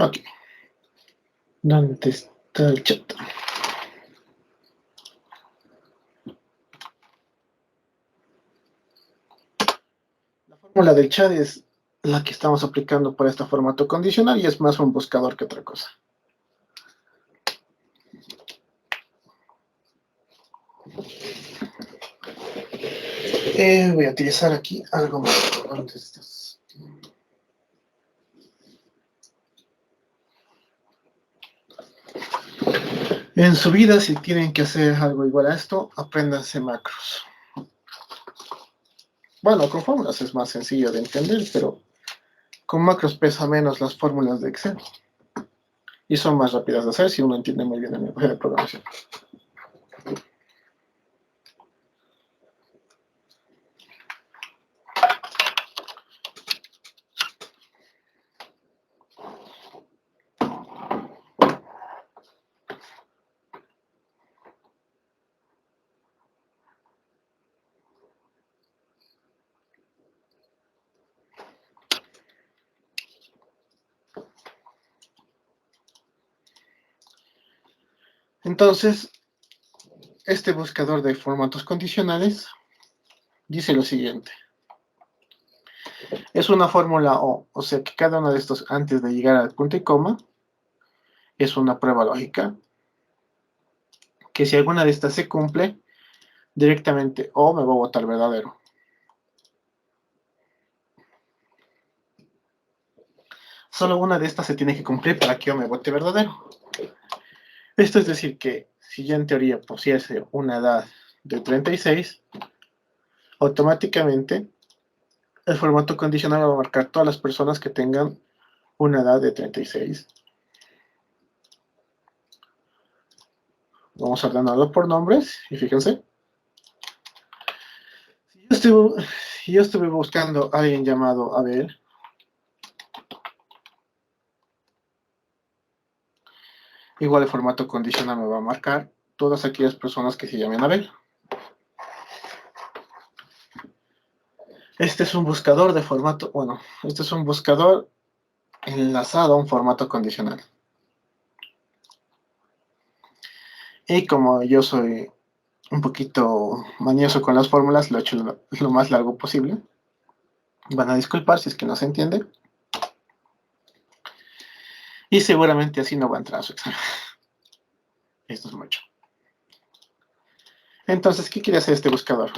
Speaker 1: Ok. ¿Dónde está el chat? La fórmula del chat es la que estamos aplicando para este formato condicional y es más un buscador que otra cosa. Voy a utilizar aquí algo más. ¿Dónde estás? En su vida, si tienen que hacer algo igual a esto, apréndanse macros. Bueno, con fórmulas es más sencillo de entender, pero con macros pesa menos las fórmulas de Excel. Y son más rápidas de hacer si uno entiende muy bien el lenguaje de programación. Entonces, este buscador de formatos condicionales dice lo siguiente. Es una fórmula o sea que cada uno de estos antes de llegar al punto y coma es una prueba lógica, que si alguna de estas se cumple, directamente O me va a botar verdadero. Solo una de estas se tiene que cumplir para que O me bote verdadero. Esto es decir que si yo en teoría pusiese una edad de 36, automáticamente el formato condicional va a marcar todas las personas que tengan una edad de 36. Vamos ordenarlo por nombres y fíjense. Si yo estuve buscando a alguien llamado Abel, igual el formato condicional me va a marcar todas aquellas personas que se llamen Abel. Este es un buscador de formato, bueno, este es un buscador enlazado a un formato condicional. Y como yo soy un poquito mañoso con las fórmulas, lo he hecho lo más largo posible. Van a disculpar si es que no se entiende. Y seguramente así no va a entrar a su examen. Esto es mucho. Entonces, ¿qué quiere hacer este buscador?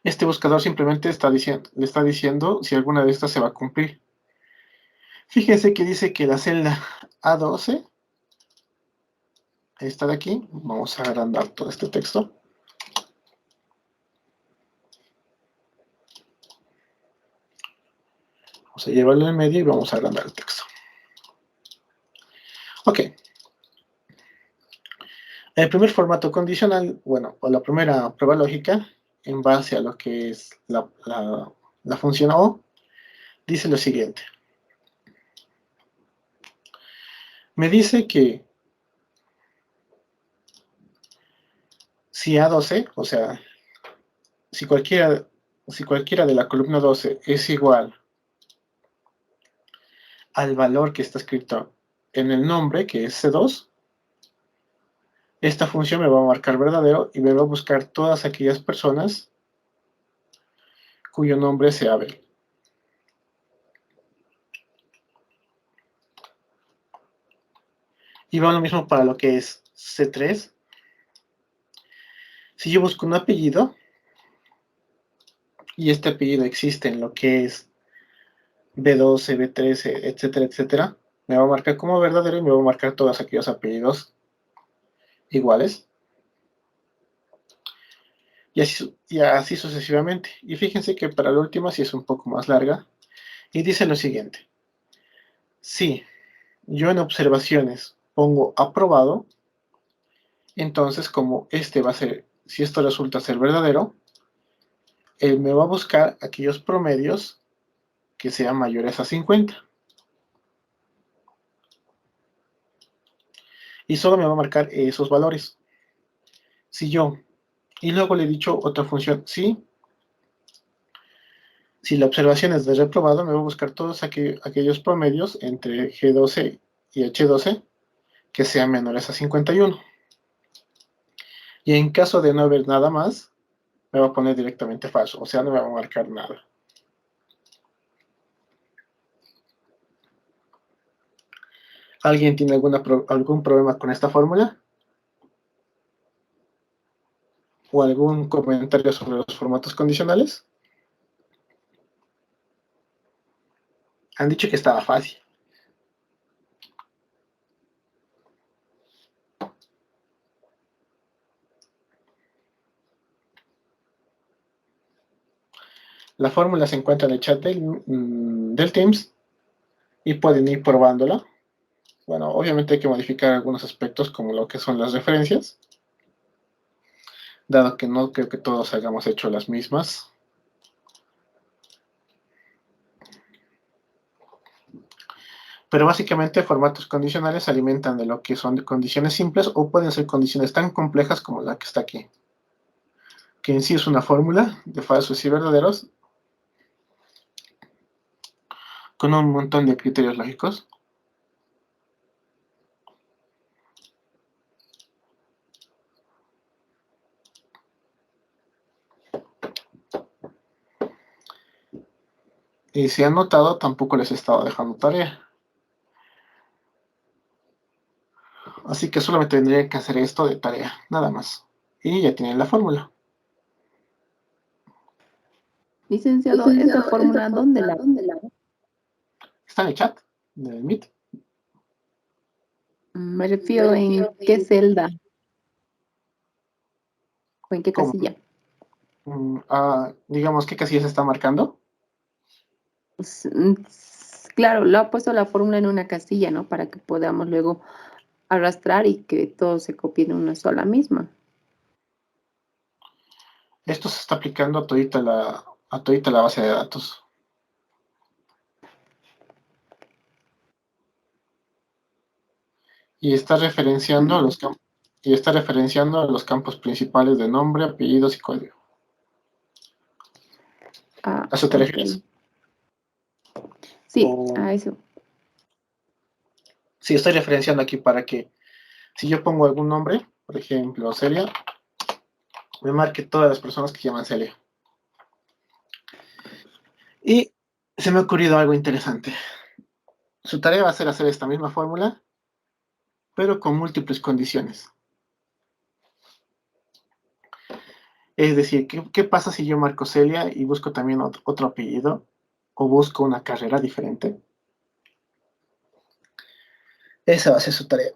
Speaker 1: Este buscador simplemente le está diciendo si alguna de estas se va a cumplir. Fíjense que dice que la celda A12, esta de aquí, vamos a agrandar todo este texto. Vamos a llevarlo en medio y vamos a agrandar el texto. Ok. El primer formato condicional, bueno, o la primera prueba lógica, en base a lo que es la función O, dice lo siguiente. Me dice que si A12, o sea, si cualquiera de la columna 12 es igual al valor que está escrito en el nombre, que es C2, esta función me va a marcar verdadero y me va a buscar todas aquellas personas cuyo nombre sea Abel. Y va lo mismo para lo que es C3. Si yo busco un apellido, y este apellido existe en lo que es B12, B13, etcétera, etcétera, me va a marcar como verdadero y me va a marcar todos aquellos apellidos iguales. Y así sucesivamente. Y fíjense que para la última sí es un poco más larga. Y dice lo siguiente. Si yo en observaciones pongo aprobado, entonces como este va a ser, si esto resulta ser verdadero, él me va a buscar aquellos promedios que sean mayores a 50. Y solo me va a marcar esos valores. Si yo, y luego le he dicho otra función, sí, Si la observación es de reprobado, me voy a buscar todos aquellos promedios entre G12 y H12 que sean menores a 51. Y en caso de no haber nada más, me voy a poner directamente falso, o sea, no me va a marcar nada. ¿Alguien tiene algún problema con esta fórmula? ¿O algún comentario sobre los formatos condicionales? Han dicho que estaba fácil. La fórmula se encuentra en el chat del Teams y pueden ir probándola. Bueno, obviamente hay que modificar algunos aspectos como lo que son las referencias, dado que no creo que todos hayamos hecho las mismas. Pero básicamente formatos condicionales se alimentan de lo que son condiciones simples o pueden ser condiciones tan complejas como la que está aquí, que en sí es una fórmula de falsos y verdaderos con un montón de criterios lógicos. Y si han notado, tampoco les he estado dejando tarea. Así que solamente tendría que hacer esto de tarea, nada más. Y ya tienen la fórmula.
Speaker 4: Licenciado, ¿esta fórmula dónde la?
Speaker 1: Está en el chat del Meet.
Speaker 4: Me refiero en qué celda o en qué
Speaker 1: ¿Cómo?
Speaker 4: casilla.
Speaker 1: Digamos, ¿qué casilla se está marcando?
Speaker 4: Claro, lo ha puesto la fórmula en una casilla, ¿no? Para que podamos luego arrastrar y que todo se copie en una sola misma.
Speaker 1: Esto se está aplicando a todita la base de datos. Y está referenciando a los campos principales de nombre, apellidos y código.
Speaker 4: Ah,
Speaker 1: ¿A eso te
Speaker 4: ok.
Speaker 1: refieres?
Speaker 4: Sí,
Speaker 1: O-
Speaker 4: a eso.
Speaker 1: Sí, estoy referenciando aquí para que si yo pongo algún nombre, por ejemplo, Celia, me marque todas las personas que se llaman Celia. Y se me ha ocurrido algo interesante. Su tarea va a ser hacer esta misma fórmula, pero con múltiples condiciones. Es decir, ¿qué pasa si yo marco Celia y busco también otro apellido o busco una carrera diferente? Esa va a ser su tarea.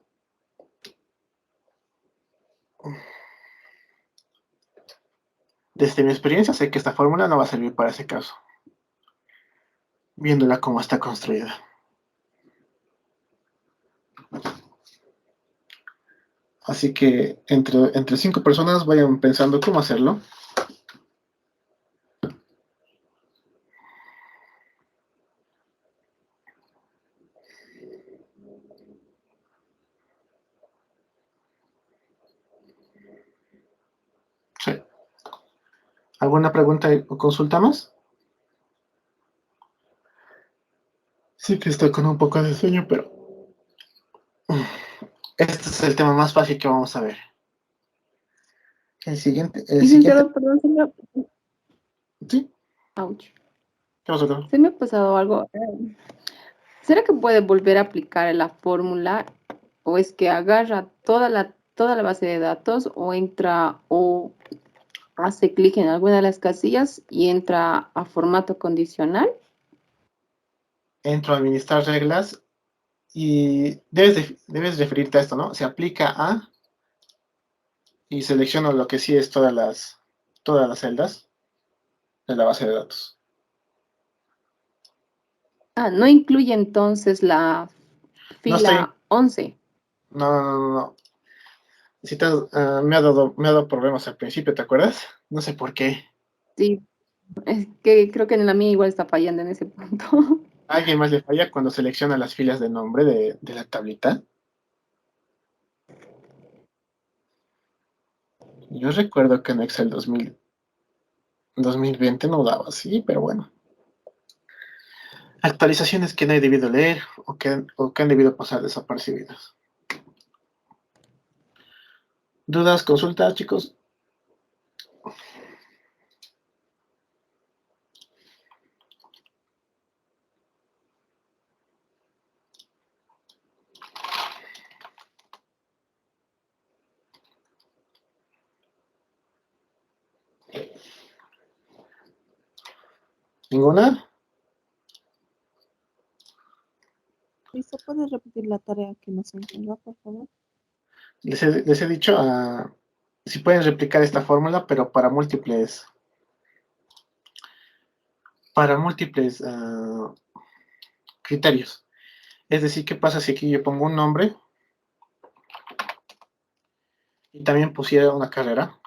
Speaker 1: Desde mi experiencia sé que esta fórmula no va a servir para ese caso, viéndola cómo está construida. Así que entre 5 personas vayan pensando cómo hacerlo. Sí. ¿Alguna pregunta o consulta más? Sí que estoy con un poco de sueño, pero este es el tema más fácil que vamos a ver. El siguiente,
Speaker 4: Licenciado, perdón,
Speaker 1: ¿sí?
Speaker 4: ouch.
Speaker 1: ¿Qué pasó, Carlos?
Speaker 4: Se me ha pasado algo. ¿Será que puede volver a aplicar la fórmula o es que agarra toda la base de datos o entra o hace clic en alguna de las casillas y entra a formato condicional?
Speaker 1: Entro a administrar reglas y debes referirte a esto, ¿no? Se aplica a y selecciono lo que sí es todas las celdas de la base de datos.
Speaker 4: Ah, no incluye entonces la
Speaker 1: No estoy,
Speaker 4: fila 11.
Speaker 1: no. Me ha dado problemas al principio, ¿te acuerdas? No sé por qué.
Speaker 4: Sí, es que creo que en la mía igual está fallando en ese punto.
Speaker 1: ¿A alguien más le falla cuando selecciona las filas de nombre de la tablita? Yo recuerdo que en Excel 2020 no daba así, pero bueno. Actualizaciones que no he debido leer o que han debido pasar desapercibidas. ¿Dudas, consultas, chicos? ¿Ninguna?
Speaker 5: Listo, ¿puedes repetir la tarea que nos enseñó, por favor?
Speaker 1: Les he dicho si pueden replicar esta fórmula, pero para múltiples criterios. Es decir, ¿qué pasa si aquí yo pongo un nombre y también pusiera una carrera?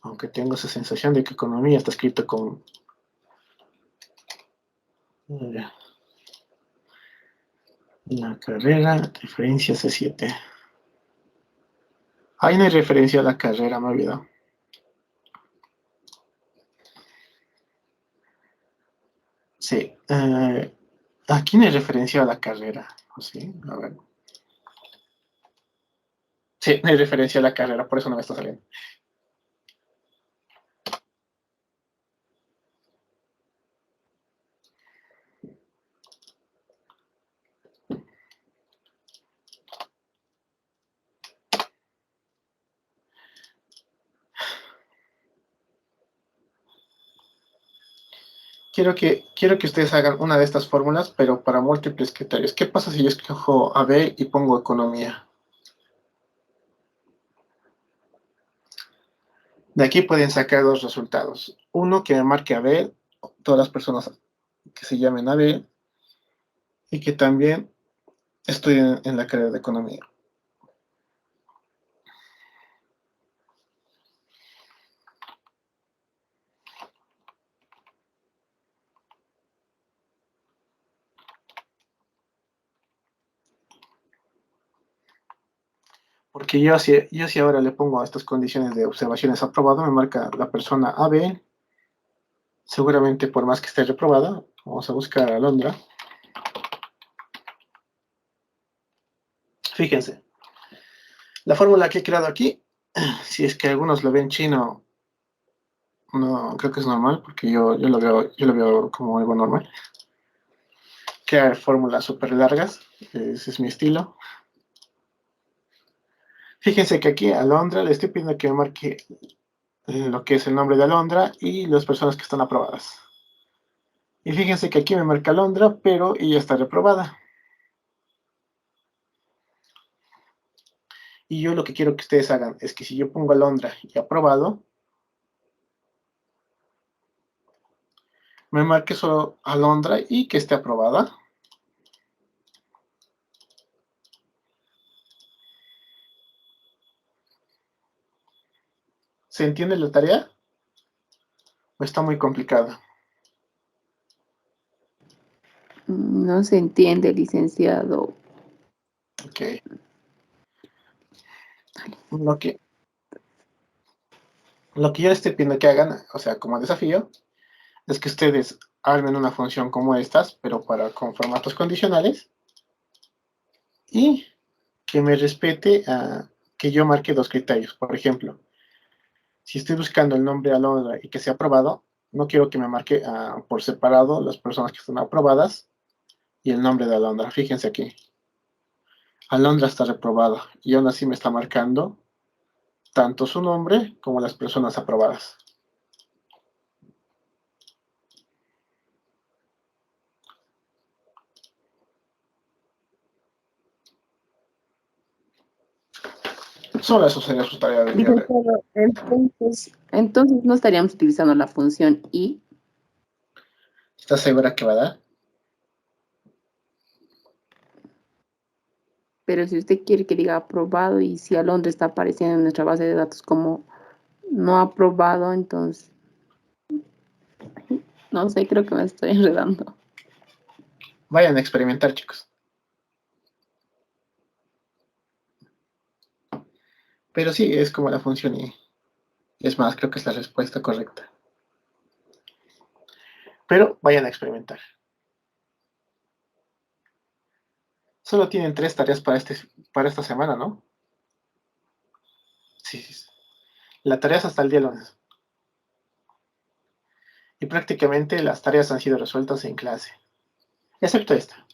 Speaker 1: Aunque tengo esa sensación de que economía está escrito con... La carrera, referencia C7. Ahí no hay referencia a la carrera, me he olvidado. Sí, aquí no hay referencia a la carrera. Sí, a ver. Sí, no hay referencia a la carrera, por eso no me está saliendo. Quiero que ustedes hagan una de estas fórmulas, pero para múltiples criterios. ¿Qué pasa si yo escojo AB y pongo economía? De aquí pueden sacar dos resultados. Uno que me marque AB, todas las personas que se llamen AB, y que también estudien en la carrera de economía. Porque yo si ahora le pongo a estas condiciones de observaciones aprobado, me marca la persona AB, seguramente por más que esté reprobada, vamos a buscar a Alondra. Fíjense, la fórmula que he creado aquí, si es que algunos lo ven chino, no creo que es normal, porque yo lo veo como algo normal. Crear fórmulas súper largas, ese es mi estilo. Fíjense que aquí a Alondra le estoy pidiendo que me marque lo que es el nombre de Alondra y las personas que están aprobadas. Y fíjense que aquí me marca Alondra, pero ella está reprobada. Y yo lo que quiero que ustedes hagan es que si yo pongo Alondra y aprobado, me marque solo Alondra y que esté aprobada. ¿Se entiende la tarea? ¿O está muy complicada?
Speaker 4: No se entiende, licenciado.
Speaker 1: Ok. Lo que yo les estoy pidiendo que hagan, o sea, como desafío, es que ustedes armen una función como estas, pero con formatos condicionales, y que me respete que yo marque dos criterios. Por ejemplo, si estoy buscando el nombre de Alondra y que sea aprobado, no quiero que me marque por separado las personas que están aprobadas y el nombre de Alondra. Fíjense aquí. Alondra está reprobada y aún así me está marcando tanto su nombre como las personas aprobadas. Solo eso sería su tarea del día de hoy.
Speaker 4: Licenciado, entonces no estaríamos utilizando la función y,
Speaker 1: ¿Estás segura que va a dar?
Speaker 4: pero si usted quiere que diga aprobado y si Alondra está apareciendo en nuestra base de datos como no aprobado, entonces no sé, creo que me estoy enredando.
Speaker 1: Vayan a experimentar, chicos. Pero sí, es como la función Es más, creo que es la respuesta correcta. Pero vayan a experimentar. Solo tienen 3 tareas para esta semana, ¿no? Sí, sí. La tarea es hasta el día lunes. Y prácticamente las tareas han sido resueltas en clase. Excepto esta.